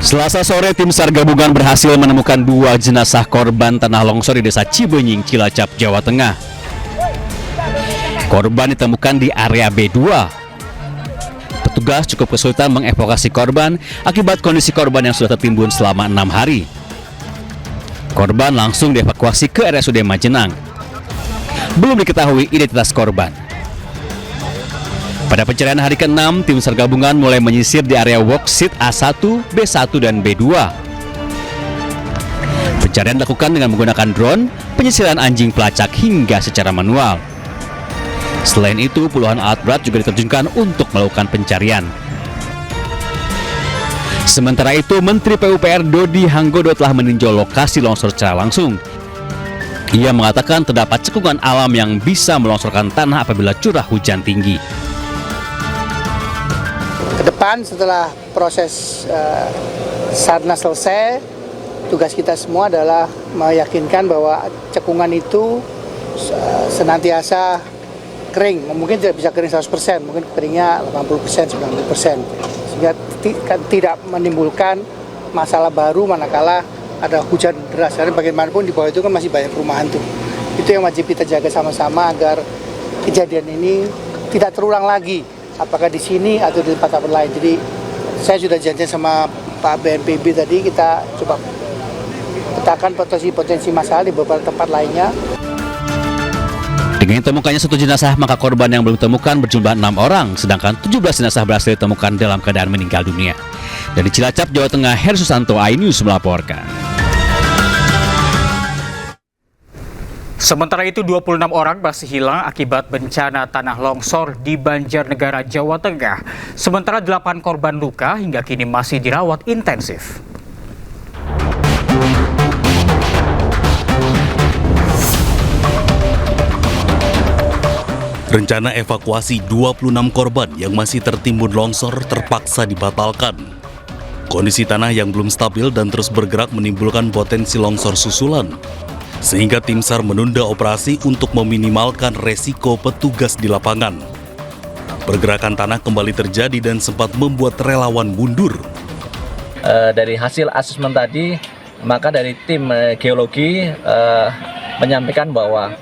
Selasa sore, tim SAR gabungan berhasil menemukan 2 jenazah korban tanah longsor di Desa Cibenying, Cilacap, Jawa Tengah. Korban ditemukan di area B2. Petugas cukup kesulitan mengevakuasi korban akibat kondisi korban yang sudah tertimbun selama 6 hari. Korban langsung dievakuasi ke RSUD Majenang. Belum diketahui identitas korban. Pada pencarian hari ke-6, tim SAR gabungan mulai menyisir di area worksheet A1, B1, dan B2. Pencarian dilakukan dengan menggunakan drone, penyisiran anjing pelacak hingga secara manual. Selain itu, puluhan alat berat juga diterjunkan untuk melakukan pencarian. Sementara itu, Menteri PUPR Dodi Hanggodo telah meninjau lokasi longsor secara langsung. Ia mengatakan terdapat cekungan alam yang bisa melongsorkan tanah apabila curah hujan tinggi. Ke depan setelah proses Sarnas selesai, tugas kita semua adalah meyakinkan bahwa cekungan itu senantiasa kering. Mungkin tidak bisa kering 100%, mungkin keringnya 80%, 90%. Sehingga tidak menimbulkan masalah baru manakala ada hujan deras. Karena bagaimanapun di bawah itu kan masih banyak perumahan tuh. Itu yang wajib kita jaga sama-sama agar kejadian ini tidak terulang lagi. Apakah di sini atau di tempat lain. Jadi saya sudah janjian sama Pak BNPB tadi, kita coba petakan potensi masalah di beberapa tempat lainnya. Dengan ditemukannya 1 jenazah, maka korban yang belum ditemukan berjumlah 6 orang, sedangkan 17 jenazah berhasil ditemukan dalam keadaan meninggal dunia. Dari Cilacap, Jawa Tengah, Heri Susanto, iNews melaporkan. Sementara itu 26 orang masih hilang akibat bencana tanah longsor di Banjarnegara, Jawa Tengah. Sementara 8 korban luka hingga kini masih dirawat intensif. Rencana evakuasi 26 korban yang masih tertimbun longsor terpaksa dibatalkan. Kondisi tanah yang belum stabil dan terus bergerak menimbulkan potensi longsor susulan. Sehingga tim SAR menunda operasi untuk meminimalkan resiko petugas di lapangan. Pergerakan tanah kembali terjadi dan sempat membuat relawan mundur. Dari hasil asesmen tadi, maka dari tim geologi menyampaikan bahwa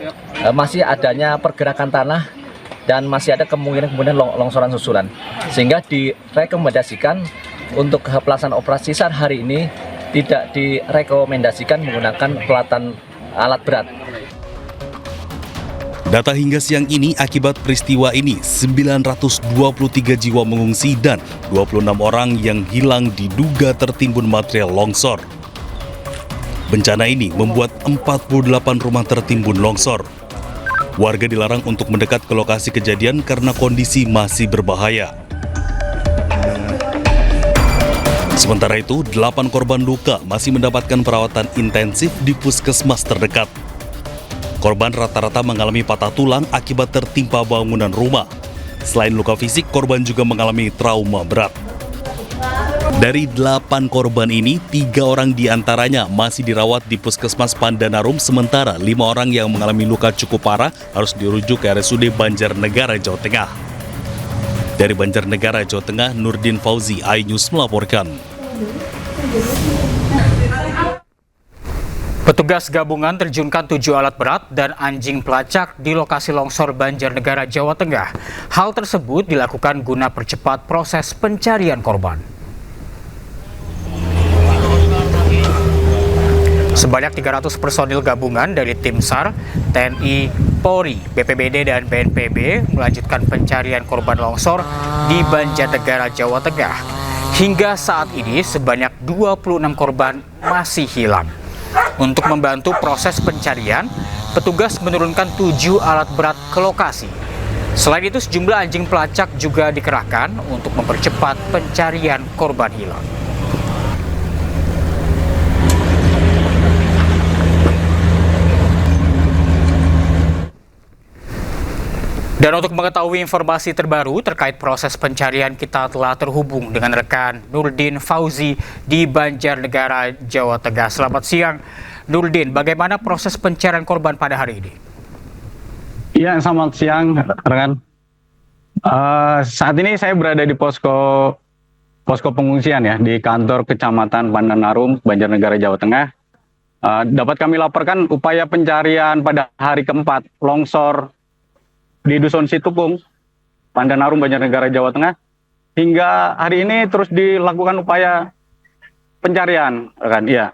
masih adanya pergerakan tanah dan masih ada kemungkinan longsoran susulan. Sehingga direkomendasikan untuk pelaksanaan operasi SAR hari ini tidak direkomendasikan menggunakan pelatan alat berat. Data hingga siang ini, akibat peristiwa ini 923 jiwa mengungsi dan 26 orang yang hilang diduga tertimbun material longsor. Bencana ini membuat 48 rumah tertimbun longsor. Warga dilarang untuk mendekat ke lokasi kejadian karena kondisi masih berbahaya. Sementara itu, 8 korban luka masih mendapatkan perawatan intensif di puskesmas terdekat. Korban rata-rata mengalami patah tulang akibat tertimpa bangunan rumah. Selain luka fisik, korban juga mengalami trauma berat. Dari 8 korban ini, 3 orang diantaranya masih dirawat di puskesmas Pandanarum, sementara 5 orang yang mengalami luka cukup parah harus dirujuk ke RSUD Banjarnegara, Jawa Tengah. Dari Banjarnegara, Jawa Tengah, Nurdin Fauzi, iNews melaporkan. Petugas gabungan terjunkan 7 alat berat dan anjing pelacak di lokasi longsor Banjarnegara, Jawa Tengah. Hal tersebut dilakukan guna percepat proses pencarian korban. Sebanyak 300 personil gabungan dari tim SAR, TNI, Polri, BPBD, dan BNPB melanjutkan pencarian korban longsor di Banjarnegara, Jawa Tengah. Hingga saat ini sebanyak 26 korban masih hilang. Untuk membantu proses pencarian, petugas menurunkan 7 alat berat ke lokasi. Selain itu, sejumlah anjing pelacak juga dikerahkan untuk mempercepat pencarian korban hilang. Dan untuk mengetahui informasi terbaru terkait proses pencarian, kita telah terhubung dengan rekan Nurdin Fauzi di Banjarnegara, Jawa Tengah. Selamat siang, Nurdin. Bagaimana proses pencarian korban pada hari ini? Iya, selamat siang, rekan. Saat ini saya berada di posko posko pengungsian ya di kantor Kecamatan Pandanarum, Banjarnegara, Jawa Tengah. Dapat kami laporkan upaya pencarian pada hari keempat longsor di Dusun Situpung, Pandanarum, Banjarnegara, Jawa Tengah. Hingga hari ini terus dilakukan upaya pencarian, kan? Iya.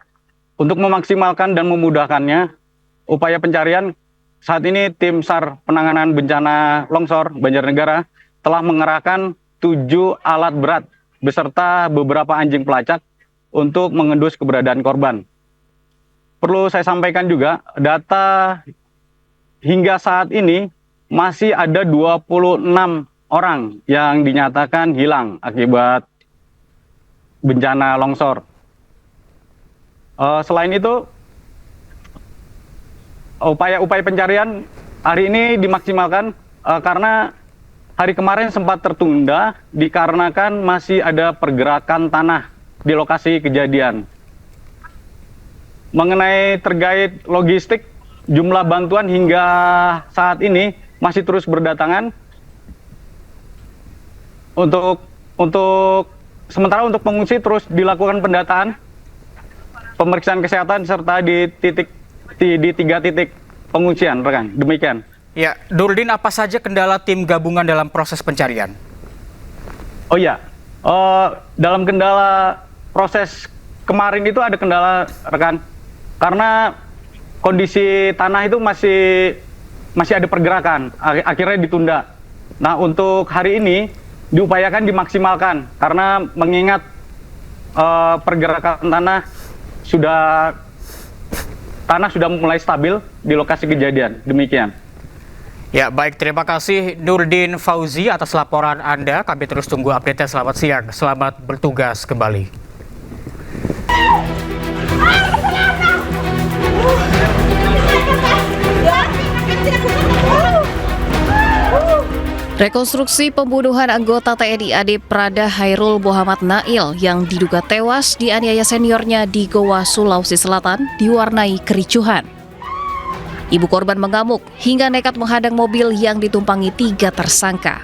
Untuk memaksimalkan dan memudahkannya upaya pencarian, saat ini tim SAR penanganan bencana longsor Banjarnegara telah mengerahkan 7 alat berat beserta beberapa anjing pelacak untuk mengendus keberadaan korban. Perlu saya sampaikan juga, data hingga saat ini masih ada 26 orang yang dinyatakan hilang akibat bencana longsor. Selain itu, upaya pencarian hari ini dimaksimalkan karena hari kemarin sempat tertunda dikarenakan masih ada pergerakan tanah di lokasi kejadian. Mengenai terkait logistik, jumlah bantuan hingga saat ini masih terus berdatangan. Sementara untuk pengungsi terus dilakukan pendataan, pemeriksaan kesehatan serta di 3 titik pengungsian, rekan. Demikian. Ya, Nurdin, apa saja kendala tim gabungan dalam proses pencarian? Oh iya, dalam kendala proses kemarin itu ada kendala, rekan, karena kondisi tanah itu masih ada pergerakan, akhirnya ditunda. Nah, untuk hari ini diupayakan dimaksimalkan karena mengingat pergerakan tanah sudah mulai stabil di lokasi kejadian. Demikian. Ya, baik, terima kasih Nurdin Fauzi atas laporan Anda. Kami terus tunggu update-nya. Selamat siang, selamat bertugas kembali. Rekonstruksi pembunuhan anggota TNI AD Prada Hairul Muhammad Nail yang diduga tewas dianiaya seniornya di Goa, Sulawesi Selatan diwarnai kericuhan. Ibu korban mengamuk hingga nekat menghadang mobil yang ditumpangi 3 tersangka.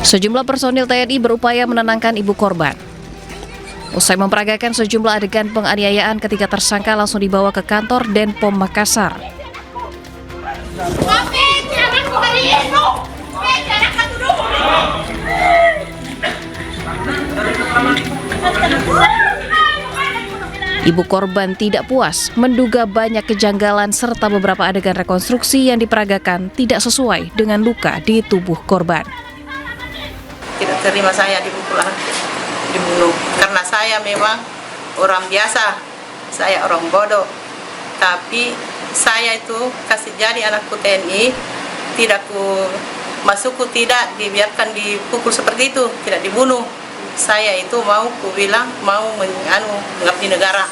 Sejumlah personil TNI berupaya menenangkan ibu korban. Usai memperagakan sejumlah adegan penganiayaan, ketiga tersangka langsung dibawa ke kantor Denpom Makassar. Ibu korban tidak puas, menduga banyak kejanggalan serta beberapa adegan rekonstruksi yang diperagakan tidak sesuai dengan luka di tubuh korban. Tidak terima saya dibunuh, karena saya memang orang biasa, saya orang bodoh, tapi saya itu kasih jadi anakku TNI, tidak ku masukku tidak dibiarkan dipukul seperti itu, tidak dibunuh. Saya itu mau kubilang mau mengabdi negara.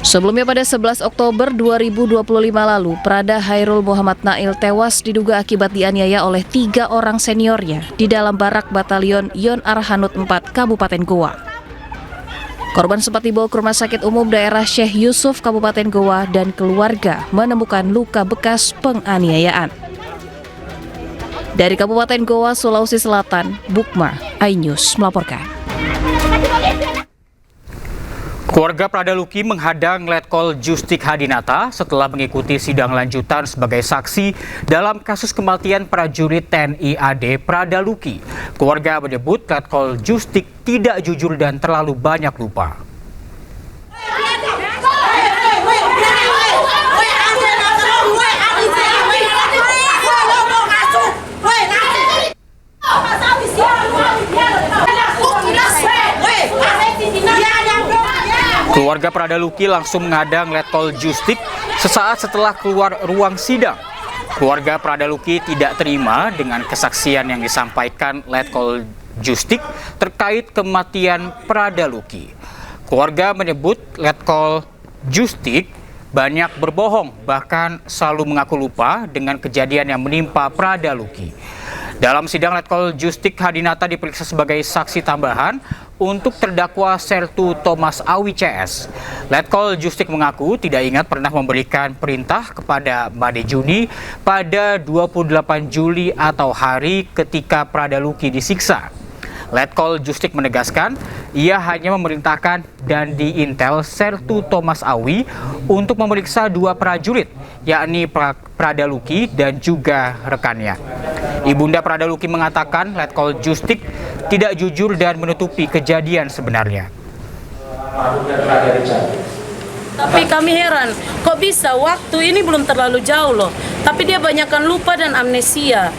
Sebelumnya pada 11 Oktober 2025 lalu, Prada Hairul Muhammad Nail tewas diduga akibat dianiaya oleh 3 orang seniornya di dalam barak batalion Yon Arhanut 4 Kabupaten Goa. Korban sempat dibawa ke Rumah Sakit Umum Daerah Syekh Yusuf Kabupaten Goa dan keluarga menemukan luka bekas penganiayaan. Dari Kabupaten Goa, Sulawesi Selatan, Bukma, iNews melaporkan. Keluarga Prada Luki menghadang Letkol Justik Hadinata setelah mengikuti sidang lanjutan sebagai saksi dalam kasus kematian prajurit TNI AD Prada Luki. Keluarga menyebut Letkol Justik tidak jujur dan terlalu banyak lupa. Keluarga Prada Luki langsung menghadang Letkol Justik sesaat setelah keluar ruang sidang. Keluarga Prada Luki tidak terima dengan kesaksian yang disampaikan Letkol Justik terkait kematian Prada Luki. Keluarga menyebut Letkol Justik banyak berbohong, bahkan selalu mengaku lupa dengan kejadian yang menimpa Prada Luki. Dalam sidang, Letkol Justik Hadinata diperiksa sebagai saksi tambahan. untuk terdakwa Sertu Thomas Awi CS. Letkol Justik mengaku tidak ingat pernah memberikan perintah kepada Made Juni pada 28 Juli atau hari ketika Pradaluki disiksa. Letkol Justik menegaskan, ia hanya memerintahkan dan diintel Sertu Thomas Awi untuk memeriksa 2 prajurit, yakni Pradaluki dan juga rekannya. Ibunda Pradaluki mengatakan Letkol Justik tidak jujur dan menutupi kejadian sebenarnya. Tapi kami heran, kok bisa waktu ini belum terlalu jauh loh, tapi dia banyakkan lupa dan amnesia.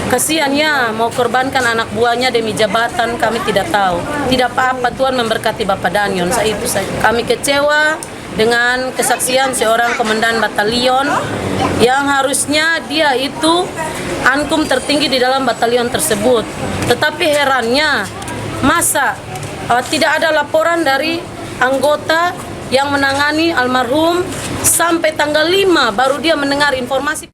Kasiannya mau korbankan anak buahnya demi jabatan, kami tidak tahu. Tidak apa-apa, Tuhan memberkati Bapak Danyon, itu saja. Kami kecewa dengan kesaksian seorang komandan batalion yang harusnya dia itu ankum tertinggi di dalam batalion tersebut. Tetapi herannya, masa tidak ada laporan dari anggota yang menangani almarhum sampai tanggal 5 baru dia mendengar informasi.